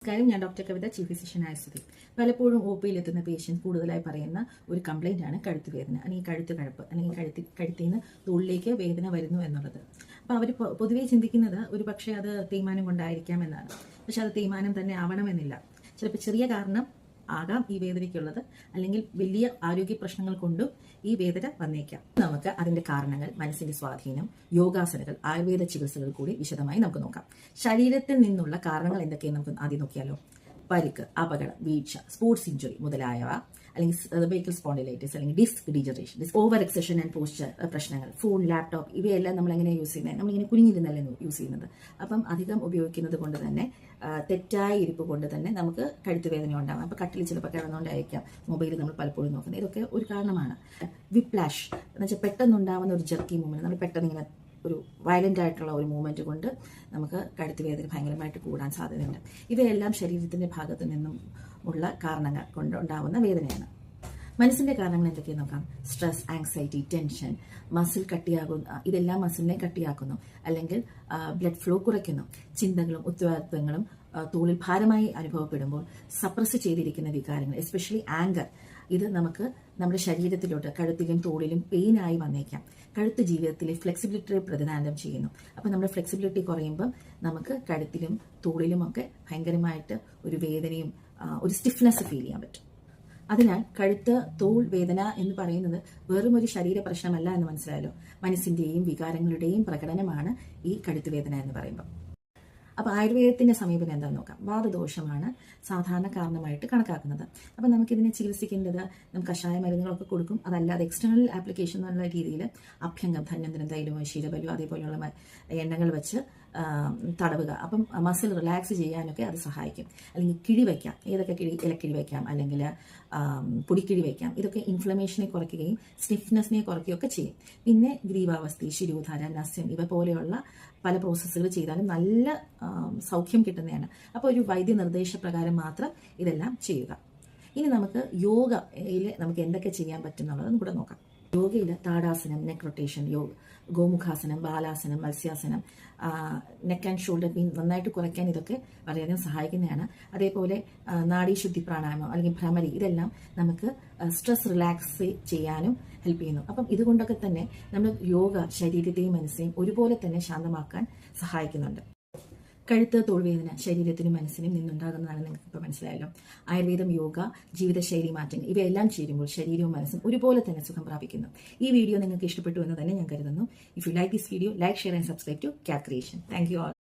നമസ്കാരം, ഞാൻ ഡോക്ടർ കവിത, chief physician Ayurvedi. പലപ്പോഴും ഒ പിയിൽ എത്തുന്ന പേഷ്യൻസ് കൂടുതലായി പറയുന്ന ഒരു കംപ്ലൈൻ്റ് ആണ് കഴുത്ത് വേദന, അല്ലെങ്കിൽ കഴുത്ത് കഴപ്പ്, അല്ലെങ്കിൽ കഴുത്തിൽ നിന്ന് തോളിലേക്ക് വേദന വരുന്നു എന്നുള്ളത്. അപ്പോൾ അവർ പൊതുവേ ചിന്തിക്കുന്നത് ഒരു പക്ഷേ അത് തേയ്മാനം കൊണ്ടായിരിക്കാം എന്നാണ്. പക്ഷെ അത് തേയ്മാനം തന്നെ ആവണമെന്നില്ല. ചിലപ്പോൾ ചെറിയ കാരണം ആകാം ഈ വേദനയ്ക്കുള്ളത്, അല്ലെങ്കിൽ വലിയ ആരോഗ്യ പ്രശ്നങ്ങൾ കൊണ്ടും ഈ വേദന വന്നേക്കാം. നമുക്ക് അതിന്റെ കാരണങ്ങൾ, മനസ്സിന്റെ സ്വാധീനം, യോഗാസനകൾ, ആയുർവേദ ചികിത്സകൾ കൂടി വിശദമായി നമുക്ക് നോക്കാം. ശരീരത്തിൽ നിന്നുള്ള കാരണങ്ങൾ എന്തൊക്കെയെന്ന് നമുക്ക് ആദ്യം നോക്കിയാലോ. പരിക്ക്, അപകടം, വീഴ്ച, സ്പോർട്സ് ഇഞ്ചുറി മുതലായവ, അല്ലെങ്കിൽ സെർവൈക്കൽ സ്പോണ്ടിലൈറ്റിസ്, അല്ലെങ്കിൽ disc degeneration, over exertion and posture പ്രശ്നങ്ങൾ, ഫോൺ, ലാപ്ടോപ്പ്, ഇവയെല്ലാം നമ്മൾ എങ്ങനെയാണ് യൂസ് ചെയ്യുന്നത്? നമ്മളിങ്ങനെ കുനിഞ്ഞിരുന്നല്ലേ യൂസ് ചെയ്യുന്നത്. അപ്പം അധികം ഉപയോഗിക്കുന്നത് കൊണ്ട് തന്നെ, തെറ്റായ ഇരിപ്പ് കൊണ്ട് തന്നെ നമുക്ക് കഴുത്തുവേദന ഉണ്ടാകും. അപ്പോൾ കട്ടിൽ ചിലപ്പോൾ കിടന്നുകൊണ്ടായിരിക്കാം മൊബൈൽ നമ്മൾ പലപ്പോഴും നോക്കുന്നത്. ഇതൊക്കെ ഒരു കാരണമാണ്. വിപ്ലാഷ് എന്ന് വെച്ചാൽ പെട്ടെന്നുണ്ടാവുന്ന ഒരു ജർക്കി മൂവ്മെന്റ്, നമ്മൾ പെട്ടെന്ന് ഇങ്ങനെ ഒരു വയലൻ്റ് ആയിട്ടുള്ള ഒരു മൂവ്മെൻറ്റ് കൊണ്ട് നമുക്ക് കഴുത്ത് വേദന ഭയങ്കരമായിട്ട് കൂടാൻ സാധ്യതയുണ്ട്. ഇവയെല്ലാം ശരീരത്തിൻ്റെ ഭാഗത്തു നിന്നും ഉള്ള കാരണങ്ങൾ കൊണ്ടുണ്ടാവുന്ന വേദനയാണ്. മനസ്സിൻ്റെ കാരണങ്ങൾ എന്തൊക്കെയാണ് നോക്കാം. സ്ട്രെസ്, ആങ്സൈറ്റി, ടെൻഷൻ, മസിൽ കട്ടിയാകുന്നു, ഇതെല്ലാം മസിലിനെ കട്ടിയാക്കുന്നു, അല്ലെങ്കിൽ ബ്ലഡ് ഫ്ലോ കുറയ്ക്കുന്നു. ചിന്തകളും ഉത്തരവാദിത്വങ്ങളും തോളിൽ ഭാരമായി അനുഭവപ്പെടുമ്പോൾ സപ്രസ് ചെയ്തിരിക്കുന്ന വികാരങ്ങൾ, എസ്പെഷ്യലി ആങ്കർ, ഇത് നമുക്ക് നമ്മുടെ ശരീരത്തിലോട്ട് കഴുത്തിലും തോളിലും പെയിനായി വന്നേക്കാം. കഴുത്ത് ജീവിതത്തിലെ ഫ്ലെക്സിബിലിറ്റിയെ പ്രതിദാനം ചെയ്യുന്നു. അപ്പം നമ്മുടെ ഫ്ലെക്സിബിലിറ്റി കുറയുമ്പം നമുക്ക് കഴുത്തിലും തോളിലും ഒക്കെ ഭയങ്കരമായിട്ട് ഒരു വേദനയും ഒരു സ്റ്റിഫ്നെസ് ഫീൽ ചെയ്യാൻ പറ്റും. അതിനാൽ കഴുത്ത് തോൾ വേദന എന്ന് പറയുന്നത് വെറും ഒരു ശരീര പ്രശ്നമല്ല എന്ന് മനസ്സിലായല്ലോ. മനസ്സിന്റെയും വികാരങ്ങളുടെയും പ്രകടനമാണ് ഈ കഴുത്ത് വേദന എന്ന് പറയുമ്പോൾ. അപ്പോൾ ആയുർവേദത്തിന്റെ സമീപനം എന്താണെന്ന് നോക്കാം. വാതദോഷമാണ് സാധാരണ കാരണമായിട്ട് കണക്കാക്കുന്നത്. അപ്പം നമുക്കിതിനെ ചികിത്സിക്കേണ്ടത്, നമുക്ക് കഷായ മരുന്നുകളൊക്കെ കൊടുക്കും. അതല്ലാതെ എക്സ്റ്റേണൽ ആപ്ലിക്കേഷൻ എന്നുള്ള രീതിയിൽ അഭ്യംഗം, ധന്വന്തരം, തൈലമോ, ശീലബലോ, അതേപോലെയുള്ള എണ്ണകൾ വെച്ച് തടവുക. അപ്പം മസിൽ റിലാക്സ് ചെയ്യാനൊക്കെ അത് സഹായിക്കും. അല്ലെങ്കിൽ കിഴി വയ്ക്കാം. ഏതൊക്കെ കിഴി? ഇലക്കിഴി വയ്ക്കാം, അല്ലെങ്കിൽ പൊടിക്കിഴി വയ്ക്കാം. ഇതൊക്കെ ഇൻഫ്ലമേഷനെ കുറയ്ക്കുകയും സ്റ്റിഫ്നെസ്സിനെ കുറയ്ക്കുകയൊക്കെ ചെയ്യും. പിന്നെ ഗ്രീവാവസ്ഥി, ശിരോധാര, നസ്യം, ഇവ പോലെയുള്ള പല പ്രോസസ്സുകൾ ചെയ്താലും നല്ല സൗഖ്യം കിട്ടുന്നതാണ്. അപ്പോൾ ഒരു വൈദ്യ നിർദ്ദേശപ്രകാരം മാത്രം ഇതെല്ലാം ചെയ്യുക. ഇനി നമുക്ക് യോഗയിൽ നമുക്ക് എന്തൊക്കെ ചെയ്യാൻ പറ്റും എന്നുള്ളത് കൂടെ നോക്കാം. യോഗയിൽ tadasana, neck rotation, gomukhasana, balasana, matsyasana, neck and shoulder pain നന്നായിട്ട് കുറയ്ക്കാൻ ഇതൊക്കെ വളരെയധികം സഹായിക്കുന്നതാണ്. അതേപോലെ നാഡീശുദ്ധി പ്രാണായാമം, അല്ലെങ്കിൽ ഭ്രമരി, ഇതെല്ലാം നമുക്ക് സ്ട്രെസ് റിലാക്സ് ചെയ്യാനും ഹെൽപ്പ് ചെയ്യുന്നു. അപ്പം ഇതുകൊണ്ടൊക്കെ തന്നെ നമ്മൾ യോഗ ശരീരത്തെയും മനസ്സിനെയും ഒരുപോലെ തന്നെ ശാന്തമാക്കാൻ സഹായിക്കുന്നുണ്ട്. കഴുത്ത്, തോൾവേദന ശരീരത്തിനും മനസ്സിനും നിന്നുണ്ടാകുന്നതാണെന്ന് നിങ്ങൾക്ക് ഇപ്പോൾ മനസ്സിലായല്ലോ. ആയുർവേദം, യോഗ, ജീവിതശൈലി മാറ്റങ്ങൾ, ഇവയെല്ലാം ചേരുമ്പോൾ ശരീരവും മനസ്സും ഒരുപോലെ തന്നെ സുഖം പ്രാപിക്കുന്നു. ഈ വീഡിയോ നിങ്ങൾക്ക് ഇഷ്ടപ്പെട്ടു എന്ന് തന്നെ ഞാൻ കരുതുന്നു. If you like this video, like, share and subscribe to cap creation. Thank you all.